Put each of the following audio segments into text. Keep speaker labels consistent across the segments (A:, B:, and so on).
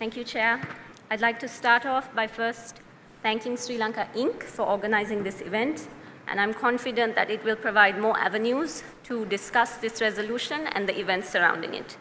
A: Thank you, Chair. I'd like to start off by first thanking Sri Lanka Inc. for organizing this event, and I'm confident that it will provide more avenues to discuss this resolution and the events surrounding it.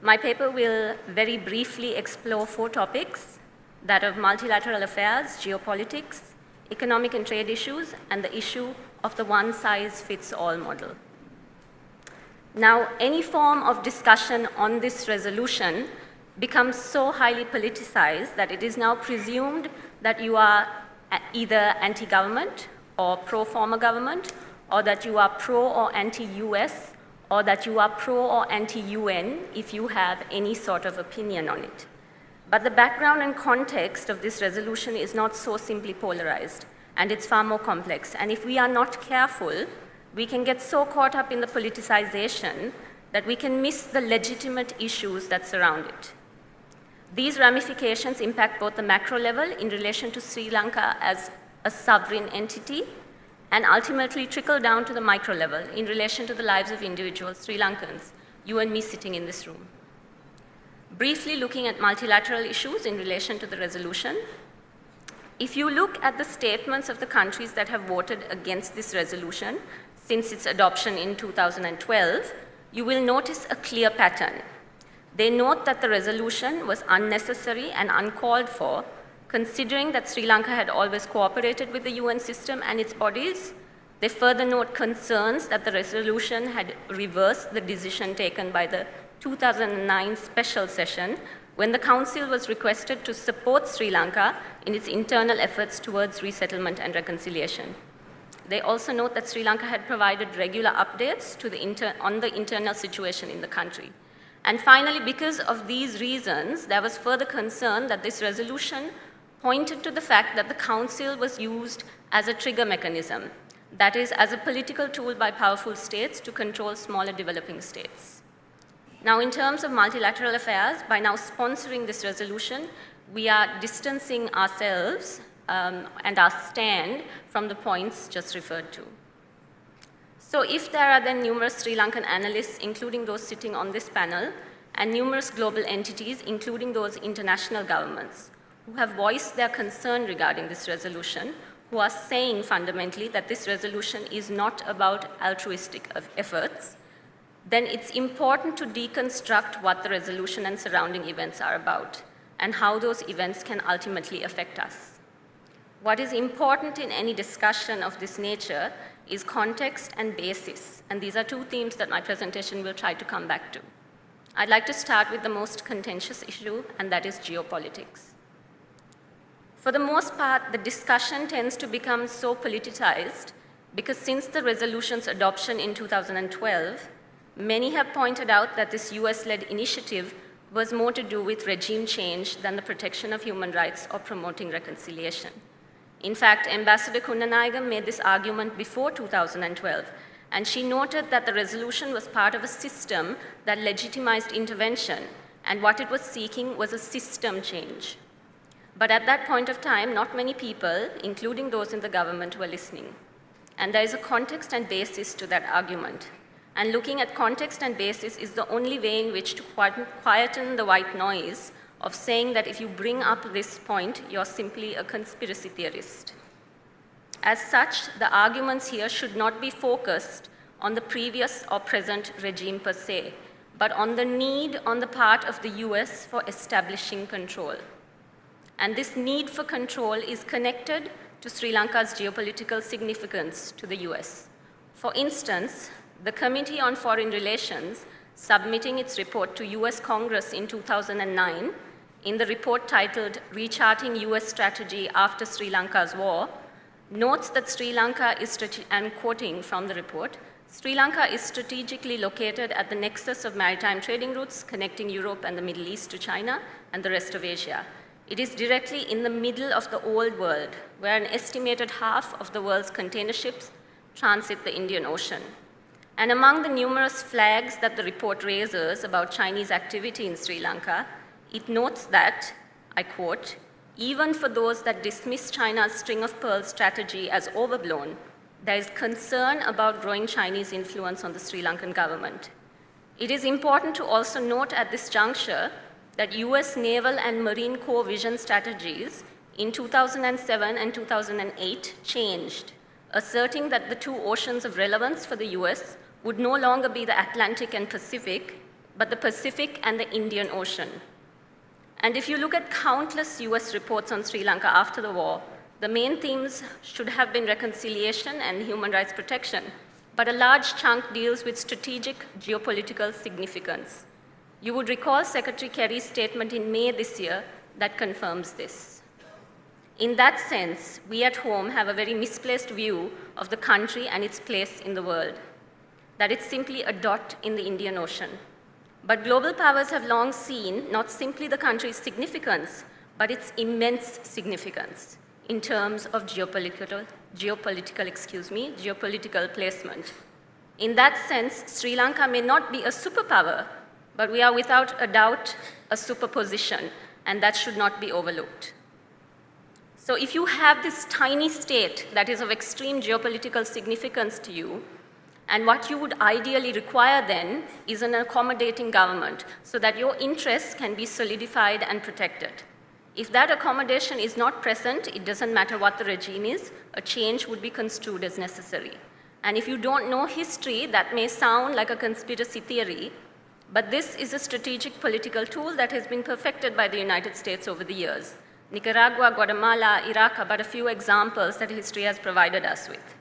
A: My paper will very briefly explore 4 topics, that of multilateral affairs, geopolitics, economic and trade issues, and the issue of the one-size-fits-all model. Now, any form of discussion on this resolution becomes so highly politicized that it is now presumed that you are either anti-government or pro-former government, or that you are pro or anti-US, or that you are pro or anti-UN if you have any sort of opinion on it. But the background and context of this resolution is not so simply polarized, and it's far more complex. And if we are not careful, we can get so caught up in the politicization that we can miss the legitimate issues that surround it. These ramifications impact both the macro level in relation to Sri Lanka as a sovereign entity, and ultimately trickle down to the micro level in relation to the lives of individual Sri Lankans, you and me sitting in this room. Briefly looking at multilateral issues in relation to the resolution, if you look at the statements of the countries that have voted against this resolution since its adoption in 2012, you will notice a clear pattern. They note that the resolution was unnecessary and uncalled for, considering that Sri Lanka had always cooperated with the UN system and its bodies. They further note concerns that the resolution had reversed the decision taken by the 2009 special session when the Council was requested to support Sri Lanka in its internal efforts towards resettlement and reconciliation. They also note that Sri Lanka had provided regular updates on the internal situation in the country. And finally, because of these reasons, there was further concern that this resolution pointed to the fact that the Council was used as a trigger mechanism, that is, as a political tool by powerful states to control smaller developing states. Now, in terms of multilateral affairs, by now sponsoring this resolution, we are distancing ourselves and our stand from the points just referred to. So if there are then numerous Sri Lankan analysts, including those sitting on this panel, and numerous global entities, including those international governments, who have voiced their concern regarding this resolution, who are saying fundamentally that this resolution is not about altruistic efforts, then it's important to deconstruct what the resolution and surrounding events are about, and how those events can ultimately affect us. What is important in any discussion of this nature is context and basis, and these are 2 themes that my presentation will try to come back to. I'd like to start with the most contentious issue, and that is geopolitics. For the most part, the discussion tends to become so politicized because since the resolution's adoption in 2012, many have pointed out that this US-led initiative was more to do with regime change than the protection of human rights or promoting reconciliation. In fact, Ambassador Gunaratne made this argument before 2012, and she noted that the resolution was part of a system that legitimized intervention, and what it was seeking was a system change. But at that point of time, not many people, including those in the government, were listening. And there is a context and basis to that argument. And looking at context and basis is the only way in which to quieten the white noise of saying that if you bring up this point, you're simply a conspiracy theorist. As such, the arguments here should not be focused on the previous or present regime per se, but on the need on the part of the US for establishing control. And this need for control is connected to Sri Lanka's geopolitical significance to the US. For instance, the Committee on Foreign Relations, submitting its report to US Congress in 2009, in the report titled Recharting US Strategy After Sri Lanka's War, notes that Sri Lanka is, I'm quoting from the report, Sri Lanka is strategically located at the nexus of maritime trading routes connecting Europe and the Middle East to China and the rest of Asia. It is directly in the middle of the old world, where an estimated half of the world's container ships transit the Indian Ocean. And among the numerous flags that the report raises about Chinese activity in Sri Lanka, it notes that, I quote, even for those that dismiss China's string of pearls strategy as overblown, there is concern about growing Chinese influence on the Sri Lankan government. It is important to also note at this juncture that US naval and marine core vision strategies in 2007 and 2008 changed, asserting that the two oceans of relevance for the US would no longer be the Atlantic and Pacific, but the Pacific and the Indian Ocean. And if you look at countless US reports on Sri Lanka after the war, the main themes should have been reconciliation and human rights protection, but a large chunk deals with strategic geopolitical significance. You would recall Secretary Kerry's statement in May this year that confirms this. In that sense, we at home have a very misplaced view of the country and its place in the world, that it's simply a dot in the Indian Ocean. But global powers have long seen not simply the country's significance, but its immense significance in terms of geopolitical placement. In that sense, Sri Lanka may not be a superpower, but we are without a doubt a superposition, and that should not be overlooked. So if you have this tiny state that is of extreme geopolitical significance to you, and what you would ideally require then is an accommodating government so that your interests can be solidified and protected. If that accommodation is not present, it doesn't matter what the regime is, a change would be construed as necessary. And if you don't know history, that may sound like a conspiracy theory, but this is a strategic political tool that has been perfected by the United States over the years. Nicaragua, Guatemala, Iraq are but a few examples that history has provided us with.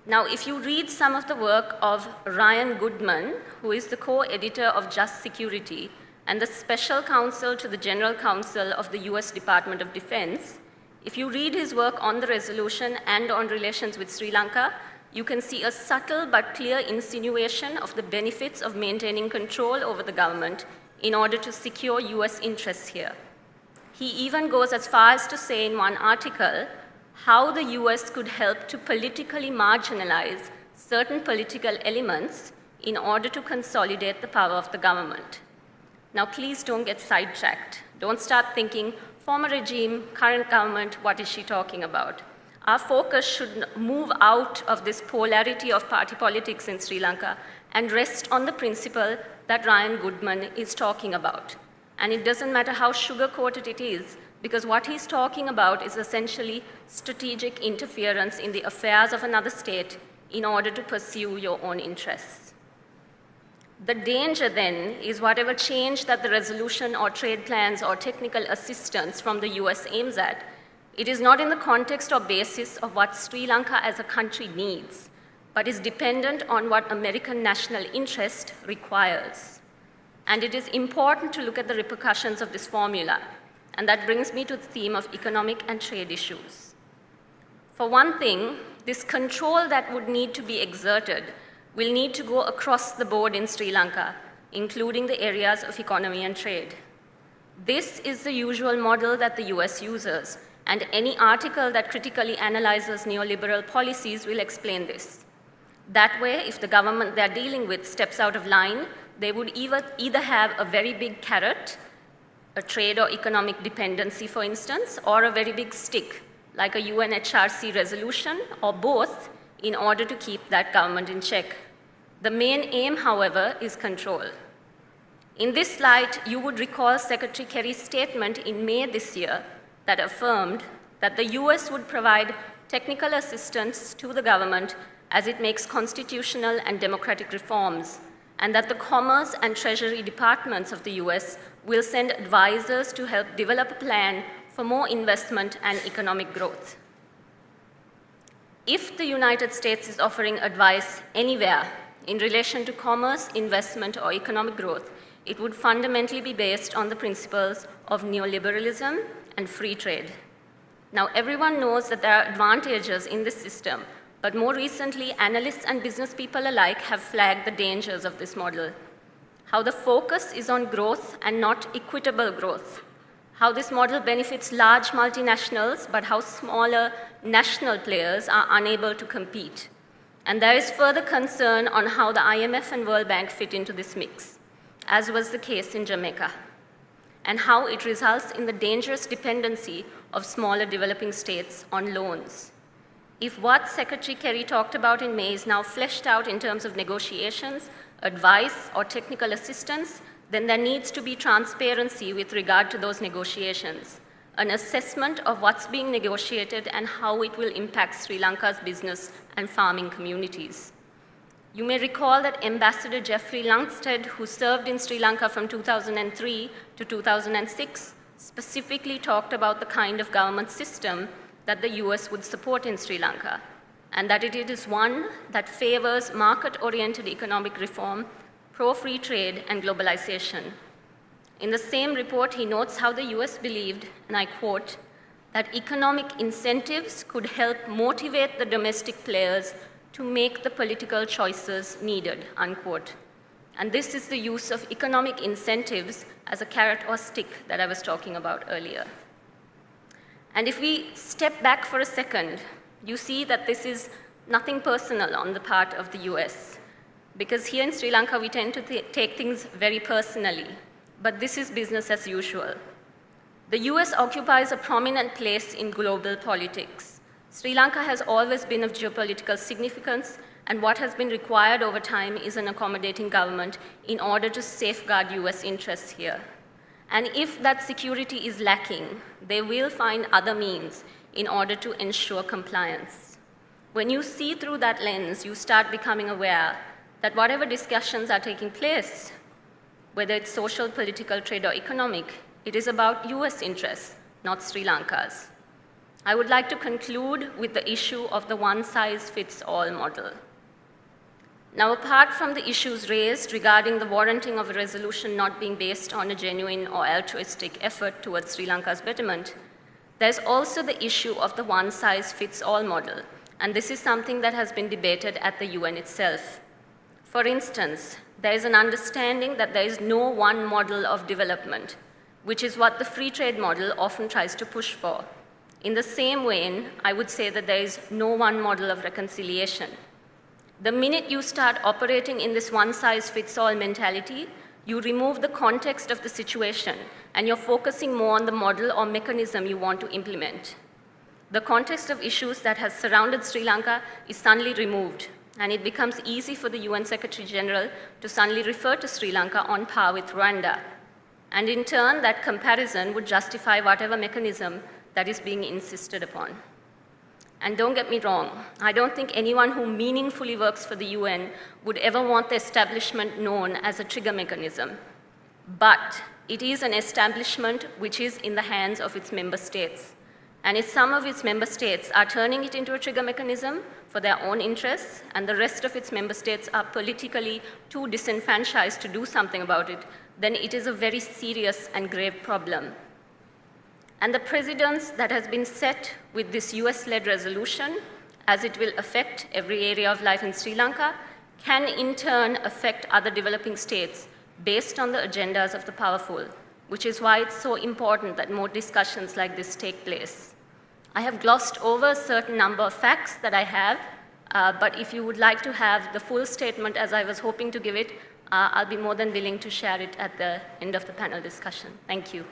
A: Now, if you read some of the work of Ryan Goodman, who is the co-editor of Just Security and the special counsel to the General Counsel of the US Department of Defense, if you read his work on the resolution and on relations with Sri Lanka, you can see a subtle but clear insinuation of the benefits of maintaining control over the government in order to secure US interests here. He even goes as far as to say in one article how the US could help to politically marginalize certain political elements in order to consolidate the power of the government. Now, please don't get sidetracked. Don't start thinking, former regime, current government, what is she talking about? Our focus should move out of this polarity of party politics in Sri Lanka and rest on the principle that Ryan Goodman is talking about. And it doesn't matter how sugar-coated it is, because what he's talking about is essentially strategic interference in the affairs of another state in order to pursue your own interests. The danger then is whatever change that the resolution or trade plans or technical assistance from the US aims at, it is not in the context or basis of what Sri Lanka as a country needs, but is dependent on what American national interest requires. And it is important to look at the repercussions of this formula. And that brings me to the theme of economic and trade issues. For one thing, this control that would need to be exerted will need to go across the board in Sri Lanka, including the areas of economy and trade. This is the usual model that the US uses, and any article that critically analyzes neoliberal policies will explain this. That way, if the government they're dealing with steps out of line, they would either have a very big carrot, a trade or economic dependency, for instance, or a very big stick, like a UNHRC resolution, or both, in order to keep that government in check. The main aim, however, is control. In this light, you would recall Secretary Kerry's statement in May this year that affirmed that the US would provide technical assistance to the government as it makes constitutional and democratic reforms, and that the Commerce and Treasury departments of the US will send advisors to help develop a plan for more investment and economic growth. If the United States is offering advice anywhere in relation to commerce, investment, or economic growth, it would fundamentally be based on the principles of neoliberalism and free trade. Now, everyone knows that there are advantages in this system, but more recently, analysts and business people alike have flagged the dangers of this model. How the focus is on growth and not equitable growth. How this model benefits large multinationals, but how smaller national players are unable to compete. And there is further concern on how the IMF and World Bank fit into this mix, as was the case in Jamaica, and how it results in the dangerous dependency of smaller developing states on loans. If what Secretary Kerry talked about in May is now fleshed out in terms of negotiations, advice, or technical assistance, then there needs to be transparency with regard to those negotiations, an assessment of what's being negotiated and how it will impact Sri Lanka's business and farming communities. You may recall that Ambassador Jeffrey Lundstedt, who served in Sri Lanka from 2003 to 2006, specifically talked about the kind of government system that the US would support in Sri Lanka, and that it is one that favors market-oriented economic reform, pro-free trade, and globalization. In the same report, he notes how the US believed, and I quote, that economic incentives could help motivate the domestic players to make the political choices needed, unquote. And this is the use of economic incentives as a carrot or stick that I was talking about earlier. And if we step back for a second, you see that this is nothing personal on the part of the US, because here in Sri Lanka, we tend to take things very personally, but this is business as usual. The US occupies a prominent place in global politics. Sri Lanka has always been of geopolitical significance, and what has been required over time is an accommodating government in order to safeguard US interests here. And if that security is lacking, they will find other means in order to ensure compliance. When you see through that lens, you start becoming aware that whatever discussions are taking place, whether it's social, political, trade, or economic, it is about US interests, not Sri Lanka's. I would like to conclude with the issue of the one-size-fits-all model. Now, apart from the issues raised regarding the warranting of a resolution not being based on a genuine or altruistic effort towards Sri Lanka's betterment, there's also the issue of the one-size-fits-all model, and this is something that has been debated at the UN itself. For instance, there is an understanding that there is no one model of development, which is what the free trade model often tries to push for. In the same vein, I would say that there is no one model of reconciliation. The minute you start operating in this one-size-fits-all mentality, you remove the context of the situation, and you're focusing more on the model or mechanism you want to implement. The context of issues that has surrounded Sri Lanka is suddenly removed, and it becomes easy for the UN Secretary General to suddenly refer to Sri Lanka on par with Rwanda. And in turn, that comparison would justify whatever mechanism that is being insisted upon. And don't get me wrong, I don't think anyone who meaningfully works for the UN would ever want the establishment known as a trigger mechanism. But it is an establishment which is in the hands of its member states. And if some of its member states are turning it into a trigger mechanism for their own interests, and the rest of its member states are politically too disenfranchised to do something about it, then it is a very serious and grave problem. And the precedence that has been set with this US-led resolution, as it will affect every area of life in Sri Lanka, can in turn affect other developing states based on the agendas of the powerful, which is why it's so important that more discussions like this take place. I have glossed over a certain number of facts that I have, but if you would like to have the full statement as I was hoping to give it, I'll be more than willing to share it at the end of the panel discussion. Thank you.